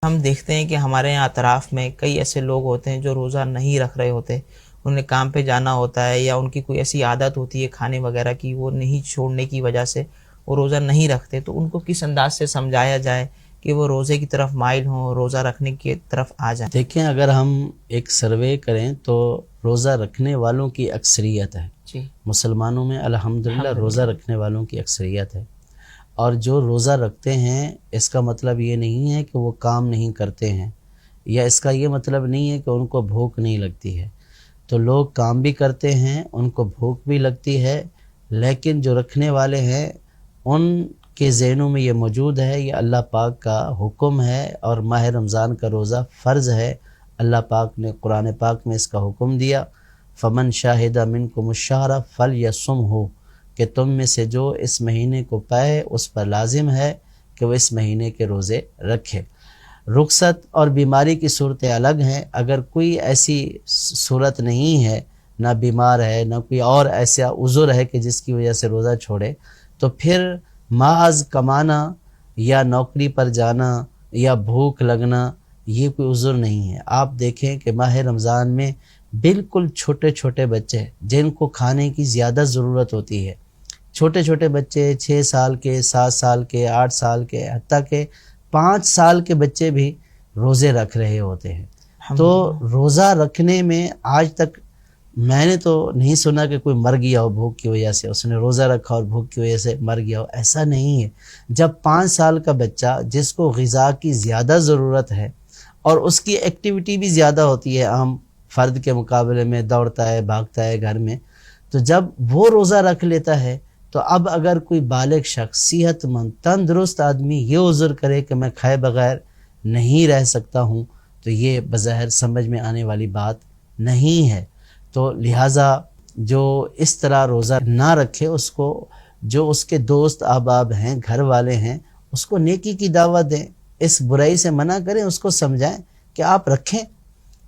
ہم دیکھتے ہیں کہ ہمارے یہاں اطراف میں کئی ایسے لوگ ہوتے ہیں جو روزہ نہیں رکھ رہے ہوتے، انہیں کام پہ جانا ہوتا ہے یا ان کی کوئی ایسی عادت ہوتی ہے کھانے وغیرہ کی، وہ نہیں چھوڑنے کی وجہ سے وہ روزہ نہیں رکھتے، تو ان کو کس انداز سے سمجھایا جائے کہ وہ روزے کی طرف مائل ہوں، روزہ رکھنے کی طرف آ جائیں؟ دیکھیں، اگر ہم ایک سروے کریں تو روزہ رکھنے والوں کی اکثریت ہے جی، مسلمانوں میں، الحمدللہ روزہ رکھنے والوں کی اکثریت ہے۔ اور جو روزہ رکھتے ہیں اس کا مطلب یہ نہیں ہے کہ وہ کام نہیں کرتے ہیں، یا اس کا یہ مطلب نہیں ہے کہ ان کو بھوک نہیں لگتی ہے۔ تو لوگ کام بھی کرتے ہیں، ان کو بھوک بھی لگتی ہے، لیکن جو رکھنے والے ہیں ان کے ذہنوں میں یہ موجود ہے، یہ اللہ پاک کا حکم ہے، اور ماہ رمضان کا روزہ فرض ہے۔ اللہ پاک نے قرآن پاک میں اس کا حکم دیا، فمن شاہد منکم الشہر فلیصمہ، کہ تم میں سے جو اس مہینے کو پائے اس پر لازم ہے کہ وہ اس مہینے کے روزے رکھے۔ رخصت اور بیماری کی صورتیں الگ ہیں۔ اگر کوئی ایسی صورت نہیں ہے، نہ بیمار ہے، نہ کوئی اور ایسا عذر ہے کہ جس کی وجہ سے روزہ چھوڑے، تو پھر محض کمانا یا نوکری پر جانا یا بھوک لگنا یہ کوئی عذر نہیں ہے۔ آپ دیکھیں کہ ماہ رمضان میں بالکل چھوٹے چھوٹے بچے جن کو کھانے کی زیادہ ضرورت ہوتی ہے، چھوٹے چھوٹے بچے 6 سال کے، 7 سال کے، 8 سال کے، حتیٰ کہ 5 سال کے بچے بھی روزے رکھ رہے ہوتے ہیں۔ تو روزہ رکھنے میں آج تک میں نے تو نہیں سنا کہ کوئی مر گیا ہو بھوک کی وجہ سے، اس نے روزہ رکھا اور بھوک کی وجہ سے مر گیا ہو، ایسا نہیں ہے۔ جب 5 سال کا بچہ جس کو غذا کی زیادہ ضرورت ہے اور اس کی ایکٹیویٹی بھی زیادہ ہوتی ہے عام فرد کے مقابلے میں، دوڑتا ہے، بھاگتا ہے گھر میں، تو جب وہ روزہ رکھ لیتا ہے تو اب اگر کوئی بالغ شخص، صحت مند، تندرست آدمی یہ عذر کرے کہ میں کھائے بغیر نہیں رہ سکتا ہوں، تو یہ بظاہر سمجھ میں آنے والی بات نہیں ہے۔ تو لہٰذا جو اس طرح روزہ نہ رکھے، اس کو جو اس کے دوست احباب ہیں، گھر والے ہیں، اس کو نیکی کی دعوت دیں، اس برائی سے منع کریں، اس کو سمجھائیں کہ آپ رکھیں،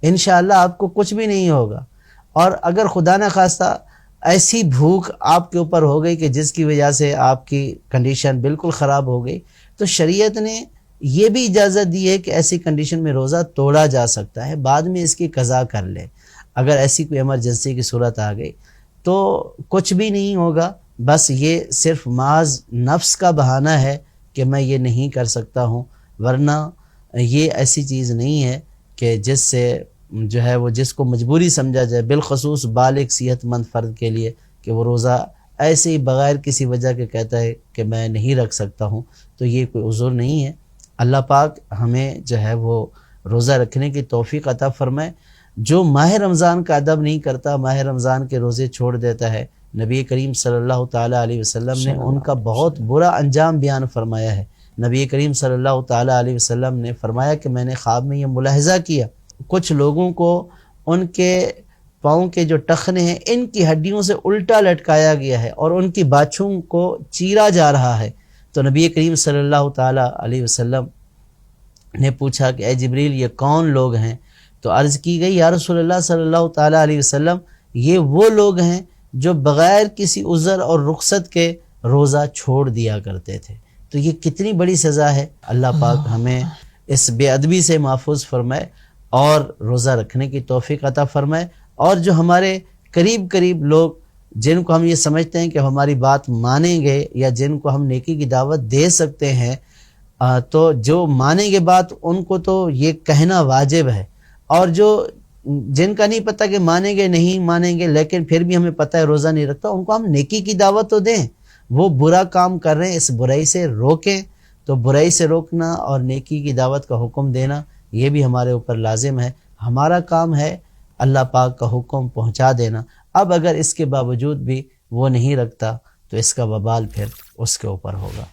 انشاءاللہ آپ کو کچھ بھی نہیں ہوگا۔ اور اگر خدا نہ خواستہ ایسی بھوک آپ کے اوپر ہو گئی کہ جس کی وجہ سے آپ کی کنڈیشن بالکل خراب ہو گئی، تو شریعت نے یہ بھی اجازت دی ہے کہ ایسی کنڈیشن میں روزہ توڑا جا سکتا ہے، بعد میں اس کی قضا کر لے۔ اگر ایسی کوئی ایمرجنسی کی صورت آ گئی تو کچھ بھی نہیں ہوگا، بس یہ صرف محض نفس کا بہانہ ہے کہ میں یہ نہیں کر سکتا ہوں، ورنہ یہ ایسی چیز نہیں ہے کہ جس سے جو ہے وہ جس کو مجبوری سمجھا جائے، بالخصوص بالغ صحت مند فرد کے لیے، کہ وہ روزہ ایسے ہی بغیر کسی وجہ کے کہتا ہے کہ میں نہیں رکھ سکتا ہوں، تو یہ کوئی عذر نہیں ہے۔ اللہ پاک ہمیں جو ہے وہ روزہ رکھنے کی توفیق عطا فرمائے۔ جو ماہ رمضان کا ادب نہیں کرتا، ماہ رمضان کے روزے چھوڑ دیتا ہے، نبی کریم صلی اللہ تعالیٰ علیہ وسلم نے ان کا بہت برا انجام بیان فرمایا ہے۔ نبی کریم صلی اللہ تعالیٰ علیہ وسلم نے فرمایا کہ میں نے خواب میں یہ ملاحظہ کیا، کچھ لوگوں کو ان کے پاؤں کے جو ٹخنے ہیں ان کی ہڈیوں سے الٹا لٹکایا گیا ہے اور ان کی باچھوں کو چیرا جا رہا ہے۔ تو نبی کریم صلی اللہ تعالیٰ علیہ وسلم نے پوچھا کہ اے جبریل، یہ کون لوگ ہیں؟ تو عرض کی گئی، یا رسول اللہ صلی اللہ تعالیٰ علیہ وسلم، یہ وہ لوگ ہیں جو بغیر کسی عذر اور رخصت کے روزہ چھوڑ دیا کرتے تھے۔ تو یہ کتنی بڑی سزا ہے۔ اللہ پاک ہمیں اس بے ادبی سے محفوظ فرمائے اور روزہ رکھنے کی توفیق عطا فرمائے۔ اور جو ہمارے قریب لوگ جن کو ہم یہ سمجھتے ہیں کہ ہماری بات مانیں گے یا جن کو ہم نیکی کی دعوت دے سکتے ہیں، تو جو مانیں گے بات ان کو تو یہ کہنا واجب ہے، اور جو جن کا نہیں پتہ کہ مانیں گے نہیں مانیں گے لیکن پھر بھی ہمیں پتہ ہے روزہ نہیں رکھتا، ان کو ہم نیکی کی دعوت تو دیں۔ وہ برا کام کر رہے ہیں، اس برائی سے روکیں۔ تو برائی سے روکنا اور نیکی کی دعوت کا حکم دینا یہ بھی ہمارے اوپر لازم ہے۔ ہمارا کام ہے اللہ پاک کا حکم پہنچا دینا۔ اب اگر اس کے باوجود بھی وہ نہیں رکھتا تو اس کا وبال پھر اس کے اوپر ہوگا۔